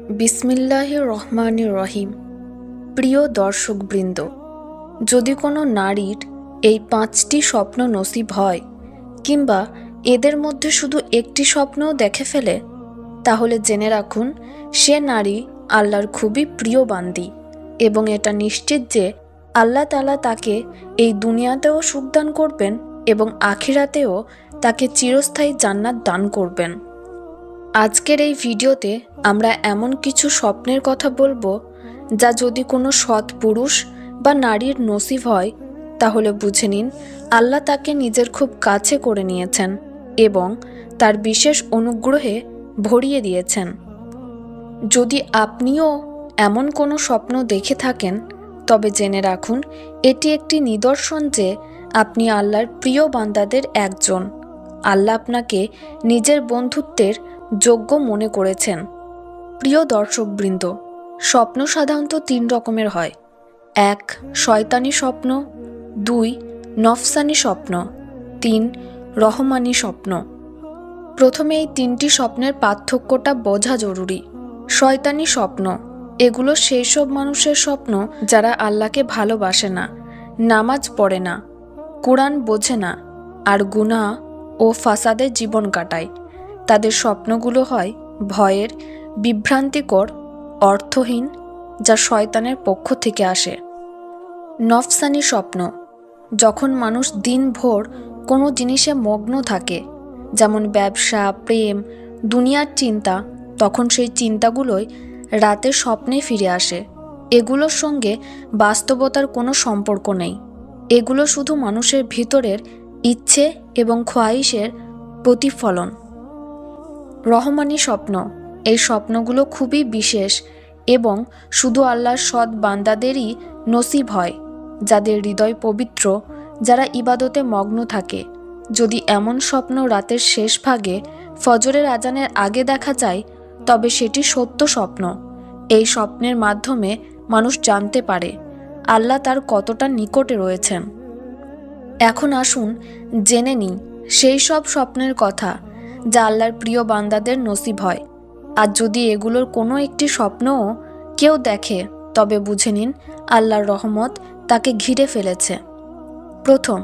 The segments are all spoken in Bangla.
বিসমিল্লাহির রহমানির রহিম। প্রিয় দর্শকবৃন্দ, যদি কোনো নারীর এই 5টি স্বপ্ন নসিব হয় কিংবা এদের মধ্যে শুধু একটি স্বপ্নও দেখে ফেলে, তাহলে জেনে রাখুন সে নারী আল্লাহর খুবই প্রিয় বান্দি এবং এটা নিশ্চিত যে আল্লাহ তাআলা তাকে এই দুনিয়াতেও সুখদান করবেন এবং আখিরাতেও তাকে চিরস্থায়ী জান্নাত দান করবেন। আজকের এই ভিডিওতে আমরা এমন কিছু স্বপ্নের কথা বলবো যা যদি কোনো সৎ পুরুষ বা নারীর নসিব হয়, তাহলে বুঝে নিন আল্লাহ তাকে নিজের খুব কাছে করে নিয়েছেন এবং তার বিশেষ অনুগ্রহে ভরিয়ে দিয়েছেন। যদি আপনিও এমন কোনো স্বপ্ন দেখে থাকেন, তবে জেনে রাখুন এটি একটি নিদর্শন যে আপনি আল্লাহর প্রিয় বান্দাদের একজন। আল্লাহ আপনাকে নিজের বন্ধুত্বের যোগ্য মনে করেছেন। প্রিয় দর্শকবৃন্দ, স্বপ্ন সাধারণত 3 রকমের হয়। 1. শয়তানি স্বপ্ন, 2. নফসানি স্বপ্ন, 3. রহমানি স্বপ্ন। প্রথমে এই 3টি স্বপ্নের পার্থক্যটা বোঝা জরুরি। শয়তানি স্বপ্ন, এগুলো সেই সব মানুষের স্বপ্ন যারা আল্লাহকে ভালোবাসে না, নামাজ পড়ে না, কোরআন বোঝে না আর গুনাহ ও ফাসাদে জীবন কাটায়। তাদের স্বপ্নগুলো হয় ভয়ের, বিভ্রান্তিকর, অর্থহীন, যা শয়তানের পক্ষ থেকে আসে। নফসানি স্বপ্ন, যখন মানুষ দিনভর কোনো জিনিসে মগ্ন থাকে, যেমন ব্যবসা, প্রেম, দুনিয়ার চিন্তা, তখন সেই চিন্তাগুলোই রাতে স্বপ্নে ফিরে আসে। এগুলোর সঙ্গে বাস্তবতার কোনো সম্পর্ক নেই। এগুলো শুধু মানুষের ভিতরের ইচ্ছে এবং খোয়াইশের প্রতিফলন। রহমানি স্বপ্ন, এই স্বপ্নগুলো খুবই বিশেষ এবং শুধু আল্লাহর সৎ বান্দাদেরই নসিব হয়, যাদের হৃদয় পবিত্র, যারা ইবাদতে মগ্ন থাকে। যদি এমন স্বপ্ন রাতের শেষ ভাগে ফজরের আজানের আগে দেখা যায়, তবে সেটি সত্য স্বপ্ন। এই স্বপ্নের মাধ্যমে মানুষ জানতে পারে আল্লাহ তার কতটা নিকটে রয়েছেন। এখন আসুন জেনে নিই সেই সব স্বপ্নের কথা যা আল্লাহর প্রিয় বান্দাদের নসিব হয়। আর যদি এগুলোর কোনো একটি স্বপ্নও কেউ দেখে, তবে বুঝে নিন আল্লাহর রহমত তাকে ঘিরে ফেলেছে। প্রথম,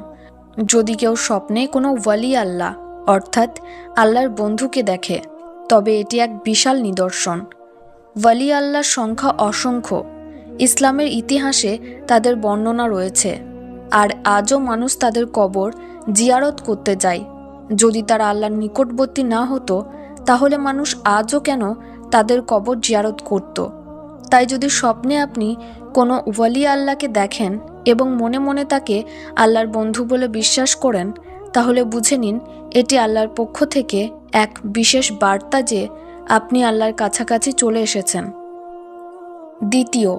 যদি কেউ স্বপ্নে কোনো ওয়ালি আল্লাহ অর্থাৎ আল্লাহর বন্ধুকে দেখে, তবে এটি এক বিশাল নিদর্শন। ওয়ালি আল্লাহর সংখ্যা অসংখ্য। ইসলামের ইতিহাসে তাদের বর্ণনা রয়েছে, আর আজও মানুষ তাদের কবর জিয়ারত করতে যায়। যদি তারা আল্লাহর নিকটবর্তী না হতো, তাহলে মানুষ আজও কেন তাদের কবর জিয়ারত করত? তাই যদি স্বপ্নে আপনি কোনো ওয়ালি আল্লাহকে দেখেন এবং মনে মনে তাকে আল্লাহর বন্ধু বলে বিশ্বাস করেন, তাহলে বুঝে নিন এটি আল্লাহর পক্ষ থেকে এক বিশেষ বার্তা যে আপনি আল্লাহর কাছাকাছি চলে এসেছেন। দ্বিতীয়,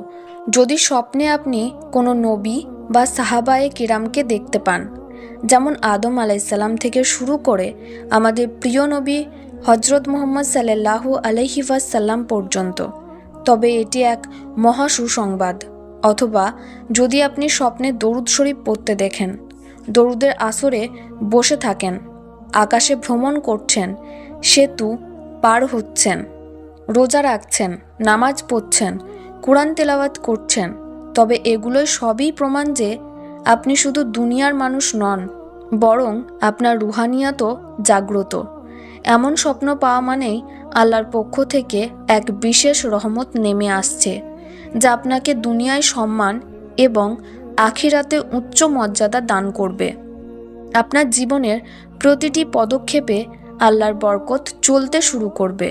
যদি স্বপ্নে আপনি কোনো নবী বা সাহাবায়ে কিরামকে দেখতে পান, যেমন আদম আলাইসাল্লাম থেকে শুরু করে আমাদের প্রিয় নবী হজরত মুহাম্মদ সাল্লাল্লাহু আলাইহি ওয়াসাল্লাম পর্যন্ত, তবে এটি এক মহা সুসংবাদ। অথবা যদি আপনি স্বপ্নে দরুদ শরীফ পড়তে দেখেন, দরুদের আসরে বসে থাকেন, আকাশে ভ্রমণ করছেন, সেতু পার হচ্ছেন, রোজা রাখছেন, নামাজ পড়ছেন, কোরআন তেলাওয়াত করছেন, তবে এগুলোই সবই প্রমাণ যে আপনি শুধু দুনিয়ার মানুষ নন, বরং আপনার রুহানিয়াতও জাগ্রত। এমন স্বপ্ন পাওয়া মানেই আল্লাহর পক্ষ থেকে এক বিশেষ রহমত নেমে আসছে, যা আপনাকে দুনিয়ায় সম্মান এবং আখিরাতে উচ্চ মর্যাদা দান করবে। আপনার জীবনের প্রতিটি পদক্ষেপে আল্লাহর বরকত চলতে শুরু করবে।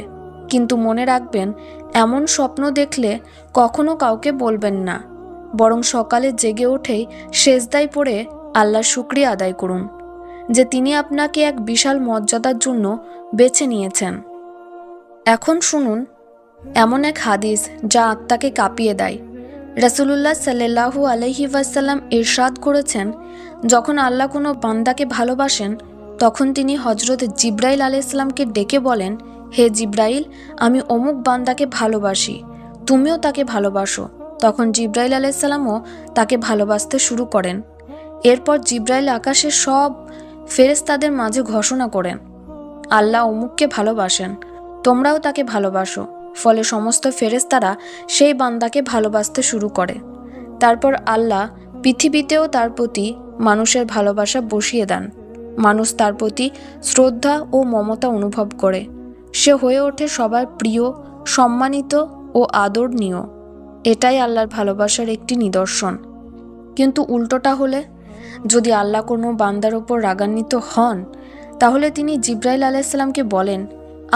কিন্তু মনে রাখবেন, এমন স্বপ্ন দেখলে কখনো কাউকে বলবেন না, বরং সকালে জেগে উঠেই সেজদায় পড়ে আল্লাহর শুকরিয়া আদায় করুন যে তিনি আপনাকে এক বিশাল মর্যাদার জন্য বেছে নিয়েছেন। এখন শুনুন এমন এক হাদিস যা আত্মাকে কাঁপিয়ে দেয়। রাসূলুল্লাহ সাল্লাল্লাহু আলাইহি ওয়াসাল্লাম ইরশাদ করেছেন, যখন আল্লাহ কোনো বান্দাকে ভালোবাসেন, তখন তিনি হজরত জিবরাইল আলাইহিসসালামকে ডেকে বলেন, হে জিবরাইল, আমি অমুক বান্দাকে ভালোবাসি, তুমিও তাকে ভালোবাসো। তখন জিবরাইল আলাইহিসসালামও তাকে ভালোবাসতে শুরু করেন। এরপর জিবরাইল আকাশের সব ফেরেশতাদের মাঝে ঘোষণা করেন, আল্লাহ অমুককে ভালোবাসেন, তোমরাও তাকে ভালোবাসো। ফলে সমস্ত ফেরেশতারা সেই বান্দাকে ভালোবাসতে শুরু করে। তারপর আল্লাহ পৃথিবীতেও তার প্রতি মানুষের ভালোবাসা বসিয়ে দেন। মানুষ তার প্রতি শ্রদ্ধা ও মমতা অনুভব করে। সে হয়ে ওঠে সবার প্রিয়, সম্মানিত ও আদরণীয়। এটাই আল্লাহর ভালোবাসার একটি নিদর্শন। কিন্তু উল্টোটা হলে, যদি আল্লাহ কোনো বান্দার ওপর রাগান্বিত হন, তাহলে তিনি জিব্রাইল আলাইহিসসালামকে বলেন,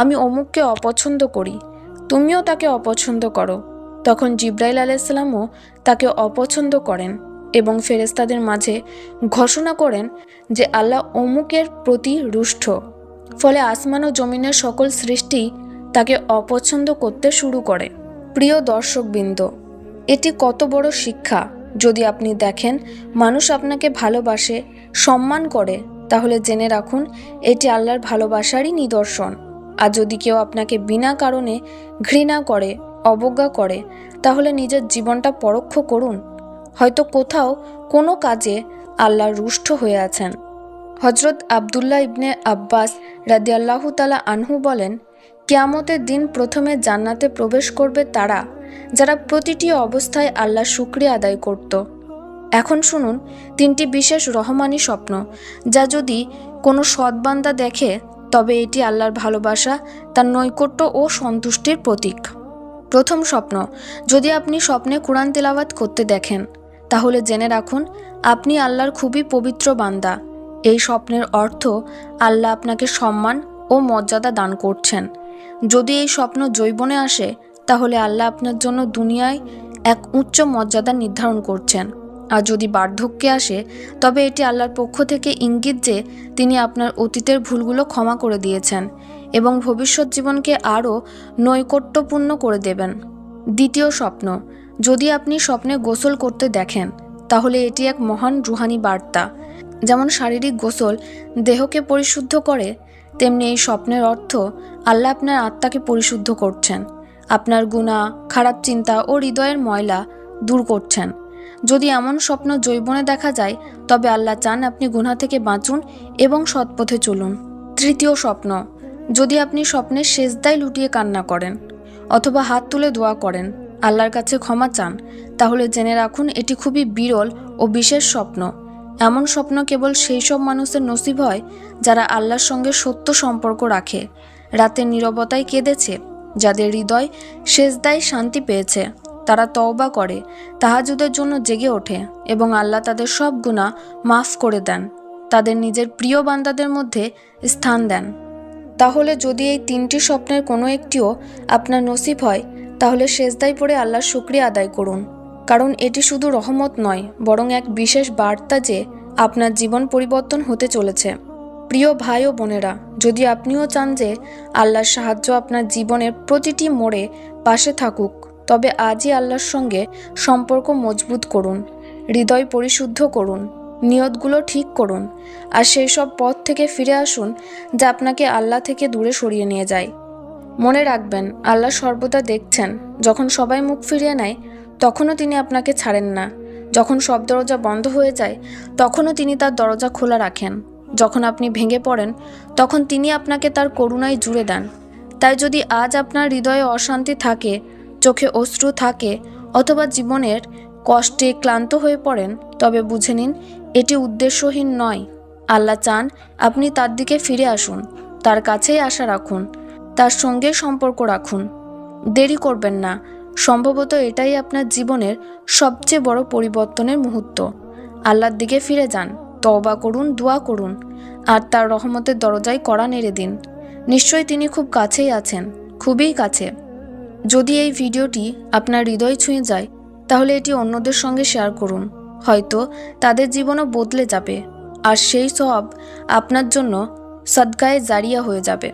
আমি অমুককে অপছন্দ করি, তুমিও তাকে অপছন্দ করো। তখন জিব্রাইল আলাইহিসসালামও তাকে অপছন্দ করেন এবং ফেরেশতাদের মাঝে ঘোষণা করেন যে আল্লাহ অমুকের প্রতি রুষ্ট। ফলে আসমান ও জমিনের সকল সৃষ্টি তাকে অপছন্দ করতে শুরু করে। প্রিয় দর্শকবৃন্দ, এটি কত বড় শিক্ষা! যদি আপনি দেখেন মানুষ আপনাকে ভালোবাসে, সম্মান করে, তাহলে জেনে রাখুন এটি আল্লাহর ভালোবাসারই নিদর্শন। আর যদি কেউ আপনাকে বিনা কারণে ঘৃণা করে, অবজ্ঞা করে, তাহলে নিজের জীবনটা পরোক্ষ করুন। হয়তো কোথাও কোনো কাজে আল্লাহ রুষ্ট হয়ে আছেন। হজরত আবদুল্লাহ ইবনে আব্বাস রাদিয়াল্লাহু তাআলা আনহু বলেন, কিয়ামতের দিন প্রথমে জান্নাতে প্রবেশ করবে তারা যারা প্রতিটি অবস্থায় আল্লাহর শুকরিয়া আদায় করত। এখন শুনুন 3টি বিশেষ রহমানি স্বপ্ন, যা যদি কোনো সৎবান্দা দেখে তবে এটি আল্লাহর ভালোবাসা, তার নৈকট্য ও সন্তুষ্টির প্রতীক। প্রথম স্বপ্ন, যদি আপনি স্বপ্নে কুরআন তেলাওয়াত করতে দেখেন, তাহলে জেনে রাখুন আপনি আল্লাহর খুবই পবিত্র বান্দা। এই স্বপ্নের অর্থ আল্লাহ আপনাকে সম্মান ও মর্যাদা দান করছেন। যদি এই স্বপ্ন যৌবনে আসে, তাহলে আল্লাহ আপনার জন্য দুনিয়ায় এক উচ্চ মর্যাদা নির্ধারণ করছেন। আর যদি বার্ধক্যে আসে, তবে এটি আল্লাহর পক্ষ থেকে ইঙ্গিত যে তিনি আপনার অতীতের ভুলগুলো ক্ষমা করে দিয়েছেন এবং ভবিষ্যৎ জীবনকে আরও নৈকট্যপূর্ণ করে দেবেন। দ্বিতীয় স্বপ্ন, যদি আপনি স্বপ্নে গোসল করতে দেখেন, তাহলে এটি এক মহান রুহানি বার্তা। যেমন শারীরিক গোসল দেহকে পরিশুদ্ধ করে, তেমনি এই স্বপ্নের অর্থ আল্লাহ আপনার আত্মাকে পরিশুদ্ধ করছেন, আপনার গুনাহ, খারাপ চিন্তা ও হৃদয়ের ময়লা দূর করছেন। যদি এমন স্বপ্ন যৌবনে দেখা যায়, তবে আল্লাহ চান আপনি গুনাহ থেকে বাঁচুন এবং সৎপথে চলুন। তৃতীয় স্বপ্ন, যদি আপনি স্বপ্নের সেজদায় লুটিয়ে কান্না করেন অথবা হাত তুলে দোয়া করেন, আল্লাহর কাছে ক্ষমা চান, তাহলে জেনে রাখুন এটি খুবই বিরল ও বিশেষ স্বপ্ন। এমন স্বপ্ন কেবল সেই সব মানুষের নসিব হয় যারা আল্লাহর সঙ্গে সত্য সম্পর্ক রাখে, রাতের নীরবতায় কেঁদেছে, যাদের হৃদয় সেজদায় শান্তি পেয়েছে, তারা তওবা করে, তাহাজ্জুদের জন্য জেগে ওঠে এবং আল্লাহ তাদের সব গুনাহ মাফ করে দেন, তাদের নিজের প্রিয় বান্দাদের মধ্যে স্থান দেন। তাহলে যদি এই 3টি স্বপ্নের কোনো একটিও আপনার নসিব হয়, তাহলে সেজদায় পড়ে আল্লাহর শুকরিয়া আদায় করুন, কারণ এটি শুধু রহমত নয়, বরং এক বিশেষ বার্তা যে আপনার জীবন পরিবর্তন হতে চলেছে। প্রিয় ভাই ও বোনেরা, যদি আপনিও চান যে আল্লাহর সাহায্য আপনার জীবনের প্রতিটি মোড়ে পাশে থাকুক, তবে আজই আল্লাহর সঙ্গে সম্পর্ক মজবুত করুন, হৃদয় পরিশুদ্ধ করুন, নিয়তগুলো ঠিক করুন, আর সেই সব পথ থেকে ফিরে আসুন যা আপনাকে আল্লাহ থেকে দূরে সরিয়ে নিয়ে যায়। মনে রাখবেন, আল্লাহ সর্বদা দেখছেন। যখন সবাই মুখ ফিরিয়ে নেয়, তখনও তিনি আপনাকে ছাড়েন না। যখন সব দরজা বন্ধ হয়ে যায়, তখনও তিনি তার দরজা খোলা রাখেন। যখন আপনি ভেঙে পড়েন, তখন তিনি আপনাকে তার করুণায় জুড়ে দেন। তাই যদি আজ আপনার হৃদয়ে অশান্তি থাকে, চোখে অশ্রু থাকে, অথবা জীবনের কষ্টে ক্লান্ত হয়ে পড়েন, তবে বুঝে নিন এটি উদ্দেশ্যহীন নয়। আল্লাহ চান আপনি তার দিকে ফিরে আসুন, তার কাছেই আশা রাখুন, তার সঙ্গে সম্পর্ক রাখুন। দেরি করবেন না, সম্ভবত এটাই আপনার জীবনের সবচেয়ে বড় পরিবর্তনের মুহূর্ত। আল্লাহর দিকে ফিরে যান, তওবা করুন, দোয়া করুন, আর তার রহমতের দরজায় কড়া নেড়ে দিন। নিশ্চয়ই তিনি খুব কাছেই আছেন, খুবই কাছে। যদি এই ভিডিওটি আপনার হৃদয় ছুঁয়ে যায়, তাহলে এটি অন্যদের সঙ্গে শেয়ার করুন। হয়তো তাদের জীবনও বদলে যাবে, আর সেই সওয়াব আপনার জন্য সদকায়ে জারিয়া হয়ে যাবে।